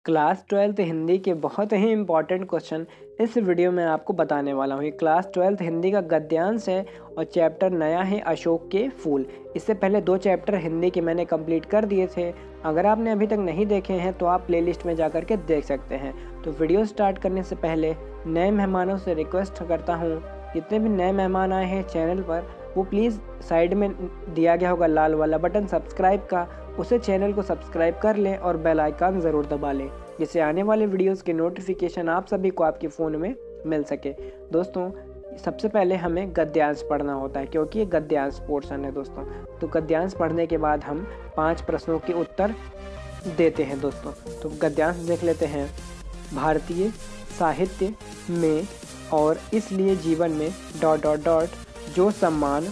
Class 12th Hindi के बहुत ही important question इस वीडियो में आपको बताने वाला हूँ। ये क्लास 12th हिंदी का गद्यांश है और चैप्टर नया है अशोक के फूल। इससे पहले 2 चैप्टर हिंदी के मैंने कंप्लीट कर दिए थे। अगर आपने अभी तक नहीं देखे हैं तो आप प्लेलिस्ट में जा कर के देख सकते हैं। तो वीडियो स्टार्ट करने से पहले नए मेहमानों से रिक्वेस्ट करता हूँ, जितने भी नए मेहमान आए हैं चैनल पर वो प्लीज़ साइड में दिया गया होगा लाल वाला बटन सब्सक्राइब का, उसे चैनल को सब्सक्राइब कर लें और बेल आइकन ज़रूर दबा लें, जिससे आने वाले वीडियोस के नोटिफिकेशन आप सभी को आपके फ़ोन में मिल सके। दोस्तों, सबसे पहले हमें गद्यांश पढ़ना होता है क्योंकि ये गद्यांश पोर्शन है दोस्तों। तो गद्यांश पढ़ने के बाद हम 5 प्रश्नों के उत्तर देते हैं दोस्तों। तो गद्यांश देख लेते हैं। भारतीय साहित्य में और इसलिए जीवन में ... जो सम्मान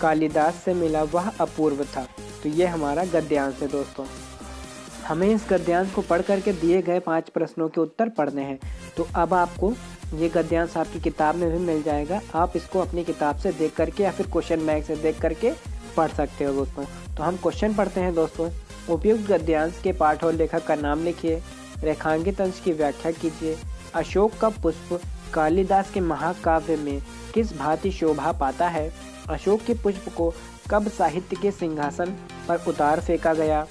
कालिदास से मिला वह अपूर्व था। तो ये हमारा गद्यांश है दोस्तों। हमें इस गद्यांश को पढ़ करके दिए गए 5 प्रश्नों के उत्तर पढ़ने हैं। तो अब आपको ये गद्यांश आपकी किताब में भी मिल जाएगा। आप इसको अपनी किताब से देख करके या फिर क्वेश्चन बैंक से देख करके पढ़ सकते हो दोस्तों। तो हम क्वेश्चन पढ़ते हैं दोस्तों। उपयुक्त गद्यांश के पाठ और लेखक का नाम लिखिए। रेखांकित अंश की व्याख्या कीजिए। अशोक का पुष्प कालिदास के महाकाव्य में किस भांति शोभा पाता है। अशोक के पुष्प को कब साहित्य के सिंहासन पर उतार फेंका गया।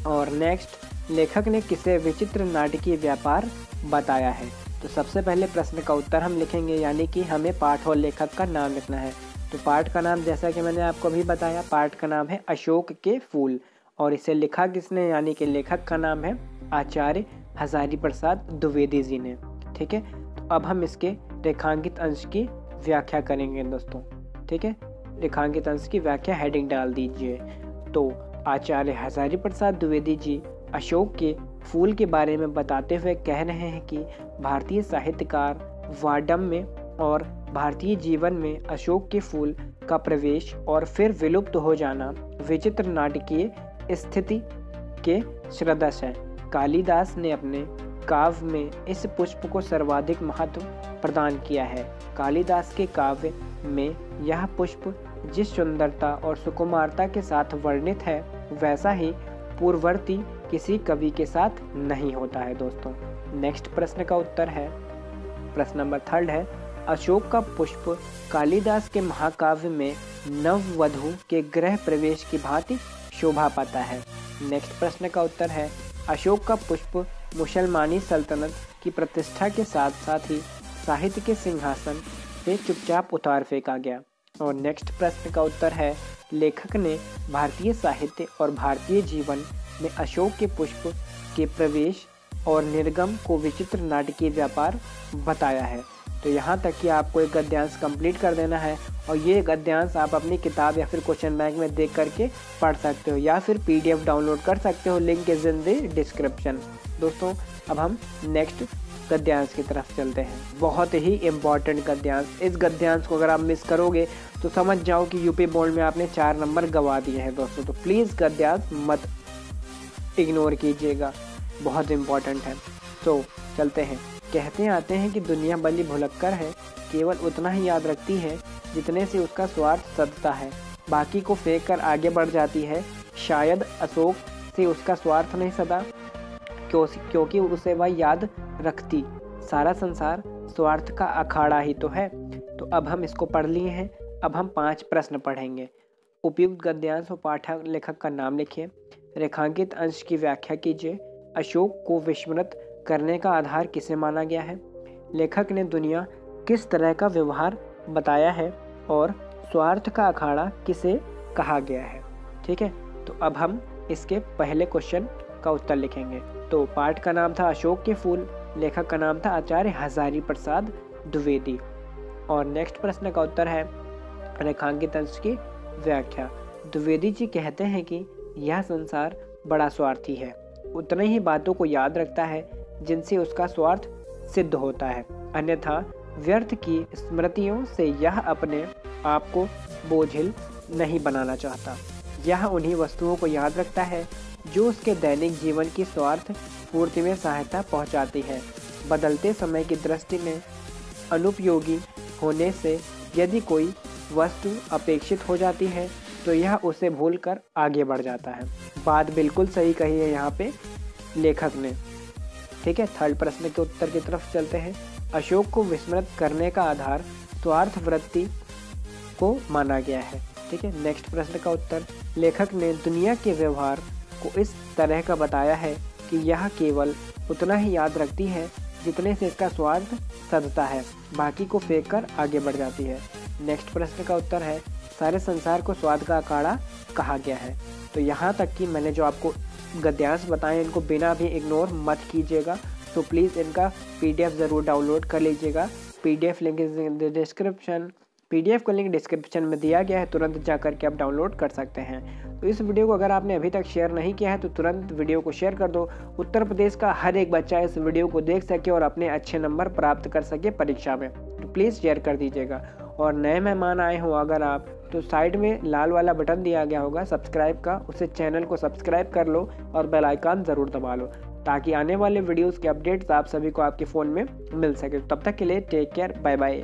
और नेक्स्ट, लेखक ने किसे विचित्र नाटकीय व्यापार बताया है। तो सबसे पहले प्रश्न का उत्तर हम लिखेंगे, यानी कि हमें पाठ और लेखक का नाम लिखना है। तो पाठ का नाम जैसा कि मैंने आपको अभी बताया, पाठ का नाम है अशोक के फूल और इसे लिखा किसने, यानी कि लेखक का नाम है आचार्य हजारी प्रसाद द्विवेदी जी ने। ठीक है, तो अब हम इसके रेखांकित अंश की व्याख्या करेंगे दोस्तों। ठीक है, रेखांकित अंश की व्याख्या हेडिंग डाल दीजिए। तो आचार्य हजारी प्रसाद द्विवेदी जी अशोक के फूल के बारे में बताते हुए कह रहे हैं कि भारतीय साहित्यकार वाडम में और भारतीय जीवन में अशोक के फूल का प्रवेश और फिर विलुप्त हो जाना विचित्र नाटकीय स्थिति के सदृश है। कालिदास ने अपने काव्य में इस पुष्प को सर्वाधिक महत्व प्रदान किया है। कालिदास के काव्य में यह पुष्प जिस सुंदरता और सुकुमारता के साथ वर्णित है वैसा ही पूर्ववर्ती किसी कवि के साथ नहीं होता है दोस्तों। नेक्स्ट प्रश्न का उत्तर है, प्रश्न नंबर 3 है, अशोक का पुष्प कालिदास के महाकाव्य में नववधू के गृह प्रवेश की भांति शोभा पाता है। नेक्स्ट प्रश्न का उत्तर है, अशोक का पुष्प मुसलमानी सल्तनत की प्रतिष्ठा के साथ साथ ही साहित्य के सिंहासन से चुपचाप उतार फेंका गया। और नेक्स्ट प्रश्न का उत्तर है, लेखक ने भारतीय साहित्य और भारतीय जीवन में अशोक के पुष्प के प्रवेश और निर्गम को विचित्र नाटकीय व्यापार बताया है। तो यहाँ तक कि आपको एक गद्यांश कंप्लीट कर देना है और ये गद्यांश आप अपनी किताब या फिर क्वेश्चन बैंक में देख करके पढ़ सकते हो या फिर PDF डाउनलोड कर सकते हो, link is in the description. दोस्तों, अब हम नेक्स्ट गद्यांश की तरफ चलते हैं। बहुत ही इम्पॉर्टेंट गद्यांश। इस गद्यांश को अगर आप मिस करोगे तो समझ जाओ कि यूपी बोर्ड में आपने 4 नंबर गंवा दिए हैं दोस्तों। तो प्लीज़ गद्यांश मत इग्नोर कीजिएगा, बहुत इम्पॉर्टेंट है। तो चलते हैं। कहते आते हैं कि दुनिया बड़ी भुलक्कर है, केवल उतना ही याद रखती है जितने से उसका स्वार्थ सदता है, बाकी को फेंक कर आगे बढ़ जाती है। शायद अशोक से उसका स्वार्थ नहीं सदा, क्योंकि उसे वह याद रखती। सारा संसार स्वार्थ का अखाड़ा ही तो है। तो अब हम इसको पढ़ लिए हैं। अब हम 5 प्रश्न पढ़ेंगे। उपयुक्त गद्यांश और पाठक लेखक का नाम लिखिए। रेखांकित अंश की व्याख्या कीजिए। अशोक को विस्मृत करने का आधार किसे माना गया है। लेखक ने दुनिया किस तरह का व्यवहार बताया है और स्वार्थ का अखाड़ा किसे कहा गया है। ठीक है, तो अब हम इसके पहले क्वेश्चन का उत्तर लिखेंगे। तो पाठ का नाम था अशोक के फूल, लेखक का नाम था आचार्य हजारी प्रसाद द्विवेदी। और नेक्स्ट प्रश्न का उत्तर है रेखांकित अंश की व्याख्या। द्विवेदी जी कहते हैं कि यह संसार बड़ा स्वार्थी है, उतने ही बातों को याद रखता है जिनसे उसका स्वार्थ सिद्ध होता है, अन्यथा व्यर्थ की स्मृतियों से यह अपने आप को बोझिल नहीं बनाना चाहता। यह उन्हीं वस्तुओं को याद रखता है जो उसके दैनिक जीवन की स्वार्थ पूर्ति में सहायता पहुंचाती है। बदलते समय की दृष्टि में अनुपयोगी होने से यदि कोई वस्तु अपेक्षित हो जाती है तो यह उसे भूलकर आगे बढ़ जाता है। बात बिल्कुल सही कही है यहाँ पे लेखक ने। ठीक है, थर्ड प्रश्न के उत्तर की तरफ चलते हैं। अशोक को विस्मृत करने का आधार स्वार्थ वृत्ति को माना गया है। ठीक है, नेक्स्ट प्रश्न का उत्तर, लेखक ने दुनिया के व्यवहार को इस तरह का बताया है कि यह केवल उतना ही याद रखती है जितने से इसका स्वार्थ सधता है, बाकी को फेंक कर आगे बढ़ जाती है। नेक्स्ट प्रश्न का उत्तर है, सारे संसार को स्वाद का अखाड़ा कहा गया है। तो यहाँ तक कि मैंने जो आपको गद्यांश बताए इनको बिना भी इग्नोर मत कीजिएगा। तो प्लीज़ इनका PDF ज़रूर डाउनलोड कर लीजिएगा। PDF link is in the description. PDF का लिंक डिस्क्रिप्शन में दिया गया है, तुरंत जा करके आप डाउनलोड कर सकते हैं। तो इस वीडियो को अगर आपने अभी तक शेयर नहीं किया है तो तुरंत वीडियो को शेयर कर दो। उत्तर प्रदेश का हर एक बच्चा इस वीडियो को देख सके और अपने अच्छे नंबर प्राप्त कर सके परीक्षा में। तो प्लीज़ शेयर कर दीजिएगा। और नए मेहमान आए हों अगर आप, तो साइड में लाल वाला बटन दिया गया होगा सब्सक्राइब का, उससे चैनल को सब्सक्राइब कर लो और बेल आइकन ज़रूर दबा लो, ताकि आने वाले वीडियोस के अपडेट्स आप सभी को आपके फ़ोन में मिल सके। तब तक के लिए टेक केयर, बाय बाय।